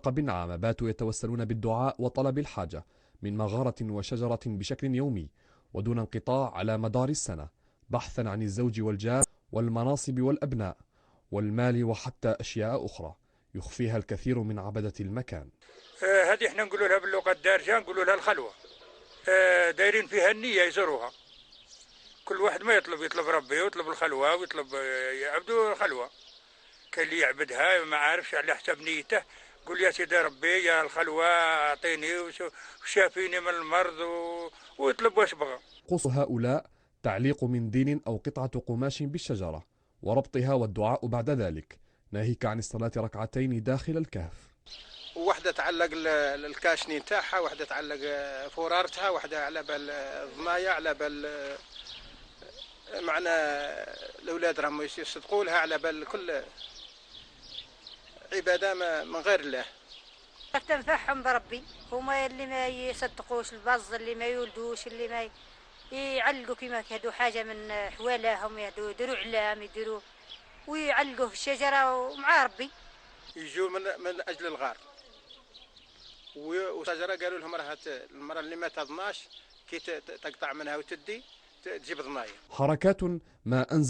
عقب عام باتوا يتوسلون بالدعاء وطلب الحاجة من مغارة وشجرة بشكل يومي ودون انقطاع على مدار السنة، بحثا عن الزوج والجاه والمناصب والأبناء والمال وحتى أشياء أخرى يخفيها الكثير من عبدة المكان. هذه احنا نقولوا لها باللغة الدارجة نقولوا لها الخلوة. دايرين فيها النية يزوروها. كل واحد ما يطلب ربي ويطلب الخلوة ويطلب يعبدوا الخلوة. كاين اللي يعبدها ما عارفش على حسب نيته، قول يا سيدي ربي يا الخلوة أعطيني وشافيني من المرض ويطلب واش بغى. طقوس هؤلاء تعليق منديل أو قطعة قماش بالشجرة وربطها والدعاء بعد ذلك، ناهيك عن الصلاة ركعتين داخل الكهف. وحده تعلق الكاشني نتاعها، وحده تعلق فورارتها، وحده على بال الضنايا، على بال معنا الاولاد راهم يصدقوا لها، على بال كل عباده من غير الله. تنفعهم بربي، هما اللي ما يصدقوش البز، اللي ما يولدوش، اللي ما يعلقوا كيما يهدوا حاجه من حوالهم، يديروا علام يديروا ويعلقوا في الشجره ومع ربي. يجوا من اجل الغار، وشجره قالوا لهم راه المراه اللي ما تضناش كي تقطع منها وتدي تجيب ضنايا. حركات ما أنزل